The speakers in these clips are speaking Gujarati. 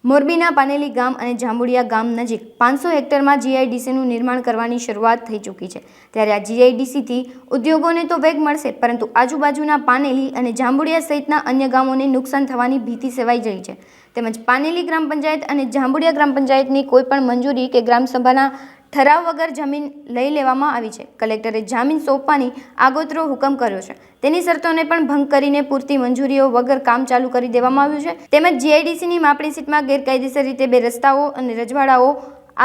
મોરબીના પાનેલી ગામ અને જાંબુડિયા ગામ નજીક 500 હેક્ટરમાં જીઆઈડીસીનું નિર્માણ કરવાની શરૂઆત થઈ ચૂકી છે। ત્યારે આ જીઆઈડીસીથી ઉદ્યોગોને તો વેગ મળશે, પરંતુ આજુબાજુના પાનેલી અને જાંબુડિયા સહિતના અન્ય ગામોને નુકસાન થવાની ભીતિ સેવાઈ રહી છે। તેમજ પાનેલી ગ્રામ પંચાયત અને જાંબુડિયા ગ્રામ પંચાયતની કોઈપણ મંજૂરી કે ગ્રામસભાના ઠરાવ વગર જમીન લઈ લેવામાં આવી છે। કલેક્ટરે જમીન સોંપવાની આગોતરો હુકમ કર્યો છે। તેની શરતોને પણ ભંગ કરીને પૂરતી મંજૂરીઓ વગર કામ ચાલુ કરી દેવામાં આવ્યું છે। તેમજ જીઆઈડીસીની માપણી સીટમાં ગેરકાયદેસર રીતે 2 રસ્તાઓ અને રજવાડાઓ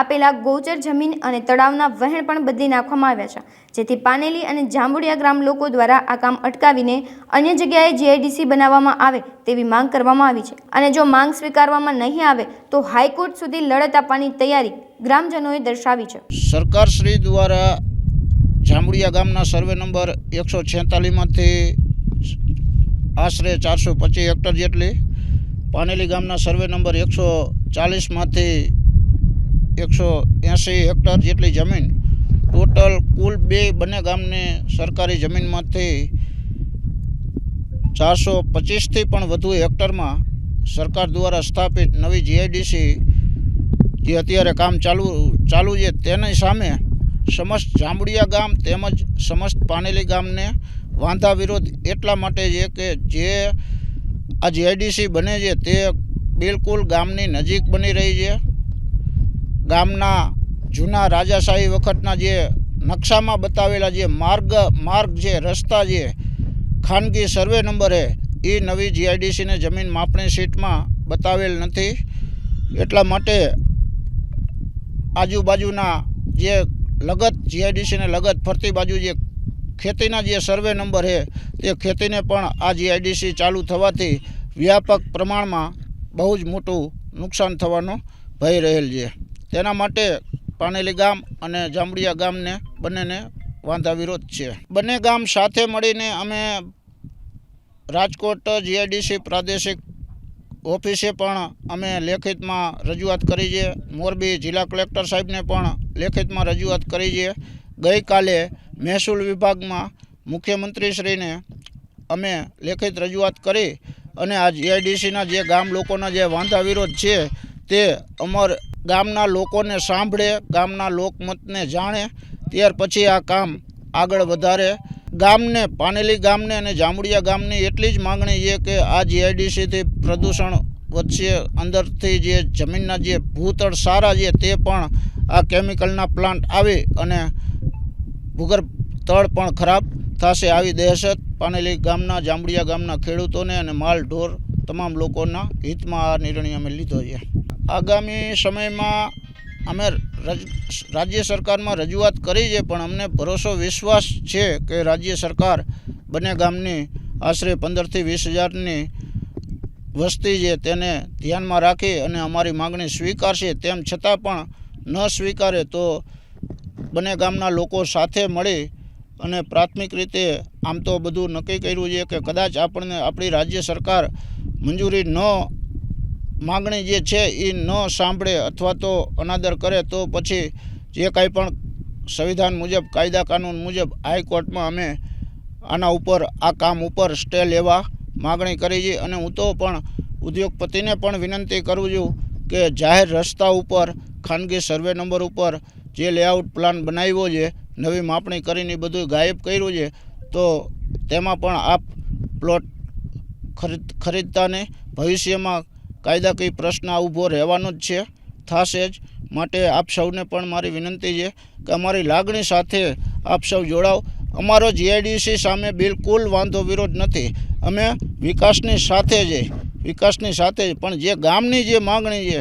આપેલા ગૌચર જમીન અને તળાવના વહેણ પણ બદલી નાખવામાં આવ્યા છે, જેથી પાનેલી અને જાંબુડિયા ગ્રામ લોકો દ્વારા આ કામ અટકાવીને અન્ય જગ્યાએ જીઆઈડીસી બનાવવામાં આવે તેવી માંગ કરવામાં આવી છે। અને જો માંગ સ્વીકારવામાં નહીં આવે તો હાઈકોર્ટ સુધી લડત આપવાની તૈયારી ગ્રામજનોએ દર્શાવી છે। સરકાર શ્રી દ્વારા જાંબુડિયા ગામના સર્વે નંબર 146 માંથી આશરે 425 હેક્ટર જેટલી, પાનેલી ગામના સર્વે નંબર 140 માંથી 180 હેક્ટર જેટલી જમીન, ટોટલ કુલ બંને ગામની સરકારી જમીનમાંથી 425થી પણ વધુ હેક્ટરમાં સરકાર દ્વારા સ્થાપિત નવી જીઆઈડીસી જે અત્યારે કામ ચાલુ છે, તેની સામે સમસ્ત જાંબુડિયા ગામ તેમજ સમસ્ત પાનેલી ગામને વાંધા વિરોધ એટલા માટે છે કે જે આ જીઆઈડીસી બને છે તે બિલકુલ ગામની નજીક બની રહી છે। ગામના જૂના રાજાશાહી વખતના જે નકશામાં બતાવેલા જે માર્ગ છે, રસ્તા છે, ખાનગી સર્વે નંબરે એ નવી જીઆઈડીસીને જમીન માપણી સીટમાં બતાવેલ નથી। એટલા માટે આજુબાજુના જે લગત જીઆઈડીસીને લગત ફરતી બાજુ જે ખેતીના જે સર્વે નંબર છે તે ખેતીને પણ આ જીઆઈડીસી ચાલુ થવાથી વ્યાપક પ્રમાણમાં બહુ જ મોટું નુકસાન થવાનો ભય રહેલ છે। તેના માટે પાનેલી ગામ અને જાંબુડિયા ગામને બંનેને વાંધા વિરોધ છે। બંને ગામ સાથે મળીને અમે રાજકોટ જીઆઈડીસી પ્રાદેશિક ઓફિસે પણ અમે લેખિતમાં રજૂઆત કરી છે। મોરબી જિલ્લા કલેક્ટર સાહેબને પણ લેખિતમાં રજૂઆત કરી છે। ગઈકાલે મહેસૂલ વિભાગમાં મુખ્યમંત્રીશ્રીને અમે લેખિત રજૂઆત કરી અને આ જીઆઈડીસીના જે ગામ લોકોના જે વાંધા વિરોધ છે તે અમર ગામના લોકોને સાંભળે, ગામના લોકમતને જાણે, ત્યાર પછી આ કામ આગળ વધારે। ગામને, પાનેલી ગામને અને જાંબુડિયા ગામની એટલી જ માગણી છે કે આ જીઆઈડીસીથી પ્રદૂષણ વધશે, અંદરથી જે જમીનના જે ભૂતળ સારા છે તે પણ આ કેમિકલના પ્લાન્ટ આવી અને ભૂગર્ભ તળ પણ ખરાબ થશે, આવી દહેશત પાનેલી ગામના, જાંબુડિયા ગામના ખેડૂતોને અને માલ ઢોર તમામ લોકોના હિતમાં આ નિર્ણય અમે લીધો છે। આગામી સમયમાં અમે રાજ્ય સરકારમાં રજૂઆત કરી છે, પણ અમને ભરોસો વિશ્વાસ છે કે રાજ્ય સરકાર બંને ગામની આશરે 15થી 20 હજારની વસ્તી છે તેને ધ્યાનમાં રાખી અને અમારી માગણી સ્વીકારશે। તેમ છતાં પણ ન સ્વીકારે તો બંને ગામના લોકો સાથે મળી અને પ્રાથમિક રીતે આમ તો બધું નક્કી કર્યું છે કે કદાચ આપણી રાજ્ય સરકાર મંજૂરી માગણી જે છે એ ન સાંભળે અથવા તો અનાદર કરે તો પછી જે કાંઈ પણ સંવિધાન મુજબ, કાયદા કાનૂન મુજબ હાઈકોર્ટમાં અમે આના ઉપર, આ કામ ઉપર સ્ટે લેવા માગણી કરી છે। અને હું તો પણ ઉદ્યોગપતિને પણ વિનંતી કરું છું કે જાહેર રસ્તા ઉપર, ખાનગી સર્વે નંબર ઉપર જે લેઆઉટ પ્લાન બનાવ્યો છે, નવી માપણી કરીને બધું ગાયબ કર્યું છે, તો તેમાં પણ આપ પ્લોટ ખરીદતા નહીં। ભવિષ્યમાં કાયદાકીય પ્રશ્ન ઊભો રહેવાનો જ છે, થશે જ। માટે આપ સૌને પણ મારી વિનંતી છે કે અમારી લાગણી સાથે આપ સૌ જોડાઓ। અમારો જીઆઈડીસી સામે બિલકુલ વાંધો વિરોધ નથી, અમે વિકાસની સાથે જ, પણ જે ગામની જે માગણી છે,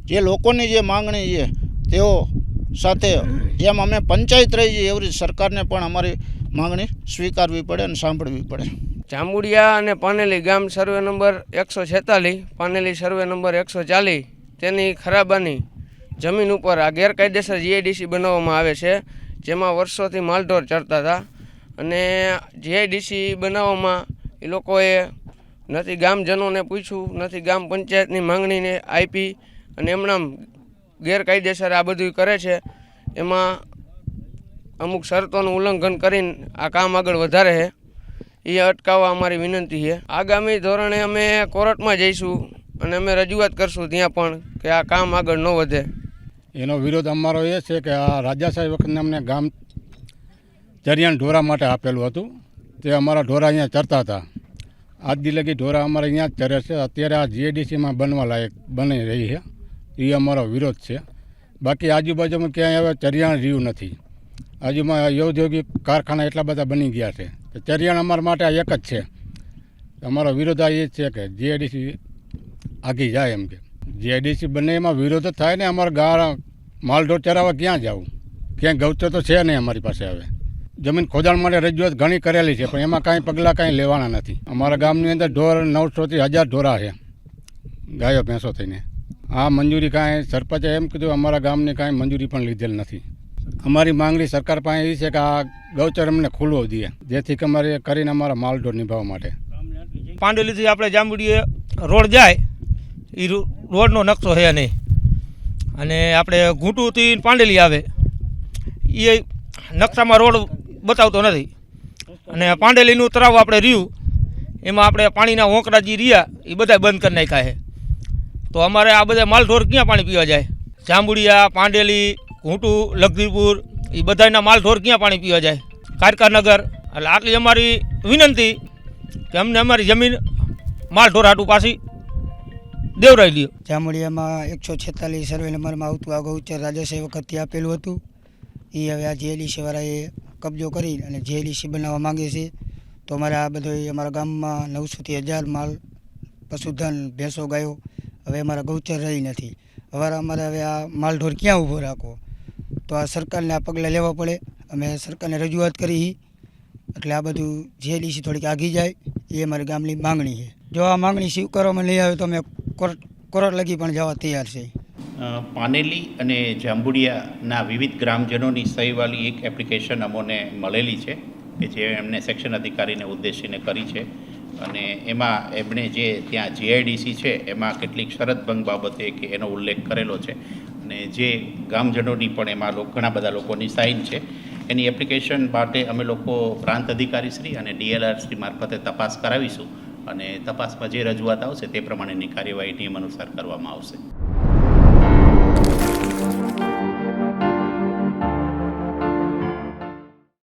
જે લોકોની જે માગણી છે તેઓ સાથે જેમ અમે પંચાયત રહી છે એવી રીતે સરકારને પણ અમારી માગણી સ્વીકારવી પડે અને સાંભળવી પડે। જાંબુડિયા અને પાનેલી ગામ survey number 146, Paneli survey number 140 તેની ખરાબાની જમીન ઉપર આ ગેરકાયદેસર જીઆઈડીસી બનાવવામાં આવે છે, જેમાં વર્ષોથી માલઢોર ચરતા હતા। અને જીઆઈડીસી બનાવવામાં એ લોકોએ નથી ગામજનોને પૂછ્યું, નથી ગામ પંચાયતની માંગણીને આપી અને એમનામ ગેરકાયદેસર આ બધું કરે છે। એમાં અમુક શરતોનું ઉલ્લંઘન કરીને આ કામ આગળ વધારે છે, એ અટકાવવા અમારી વિનંતી છે। આગામી ધોરણે અમે કોર્ટમાં જઈશું અને અમે રજૂઆત કરશું ત્યાં પણ કે આ કામ આગળ ન વધે. એનો વિરોધ અમારો એ છે કે આ રાજાશાહી વખતને અમને ગામ ચરિયાણ ઢોરા માટે આપેલું હતું. તે અમારા ઢોરા અહીંયા ચરતા હતા. આજ દી લગી ઢોરા અમારે અહીંયા જ ચરે છે. અત્યારે આ જીઆઈડીસીમાં બનવા લાયક બની રહી છે. એ અમારો વિરોધ છે. બાકી આજુબાજુમાં ક્યાંય હવે ચરિયાણ રહ્યું નથી. આજુમાં ઔદ્યોગિક કારખાના એટલા બધા બની ગયા છે. તો ચરિયાણ અમારા માટે આ એક જ છે. અમારો વિરોધ આ એ છે કે જીઆઈડીસી આગી જાય એમ કે જીઆઈડીસી બંને એમાં વિરોધ જ થાય ને. અમારા ગાળ માલઢોર ચરાવવા ક્યાં જવું? ક્યાંય ગૌચર તો છે નહીં અમારી પાસે. હવે જમીન ખોદાણ માટે રજૂઆત ઘણી કરેલી છે પણ એમાં કાંઈ પગલાં કાંઈ લેવાના નથી. અમારા ગામની અંદર ઢોર 900થી 1000 ઢોરા છે, ગાયો ભેંસો થઈને. આ મંજૂરી કાંઈ સરપંચે એમ કીધું અમારા ગામની કાંઈ મંજૂરી પણ લીધેલ નથી. અમારી માંગણી સરકાર પાસે એ છે કે આ ગૌચર અમને ખુલ્લો દે જેથી કે અમારે કરીને અમારા માલઢોર નિભાવવા માટે. પાંડેલીથી આપણે જાંબુડીએ રોડ જાય એ રોડનો નકશો છે નહીં, અને આપણે ઘૂંટુથી પાંડેલી આવે એ નકશામાં રોડ બતાવતો નથી. અને પાંડેલીનું તળાવ આપણે રહ્યું એમાં આપણે પાણીના હોંકરા જે રહ્યા એ બધા બંધ કરી નાખ્યા છે. તો અમારે આ બધા માલઢોર ક્યાં પાણી પીવા જાય? જાંબુડિયા, પાંડેલી, ઘૂંટું, લખધીરપુર એ બધાના માલઢોર ક્યાં પાણી પીવા જાય? કારકાનગર. એટલે આટલી અમારી વિનંતી કે અમને અમારી જમીન માલઢોર હાટું પાછી દેવરાઈ લ્યો. જાંબુડિયામાં 146 સર્વે નંબરમાં આવતું આ ગૌચર રાજાશાહી વખતથી આપેલું હતું. એ હવે આ જીઆઈડીસીવાળાએ કબજો કરી અને જીઆઈડીસી બનાવવા માંગે છે. તો અમારે આ બધો અમારા ગામમાં 900થી 1000 માલ પશુધન ભેંસો ગાયો હવે અમારા ગૌચર રહી નથી. અમારે હવે આ માલઢોર ક્યાં ઊભો રાખવો? તો આ સરકારને આ પગલાં લેવા પડે. અમે સરકારને રજૂઆત કરી એટલે આ બધું જીઆઈડીસી થોડીક આગી જાય એ અમારી ગામની માંગણી છે. જો આ માંગણી સ્વીકારવામાં નહીં આવે તો અમે કોર્ટ લગી પણ જવા તૈયાર છે. પાનેલી અને જાંબુડિયાના વિવિધ ગ્રામજનોની સહીવાળી એક એપ્લિકેશન અમોને મળેલી છે કે જે એમને સેક્શન અધિકારીને ઉદ્દેશીને કરી છે. અને એમાં એમણે જે ત્યાં જીઆઈડીસી છે એમાં કેટલીક શરતભંગ બાબતે કે એનો ઉલ્લેખ કરેલો છે. અને જે ગામજનોની પણ એમાં ઘણા બધા લોકોની સાઇન છે. એની એપ્લિકેશન માટે અમે લોકો પ્રાંત અધિકારીશ્રી અને ડીએલઆરશ્રી મારફતે તપાસ કરાવીશું અને તપાસમાં જે રજૂઆત આવશે તે પ્રમાણેની કાર્યવાહી નિયમ અનુસાર કરવામાં આવશે.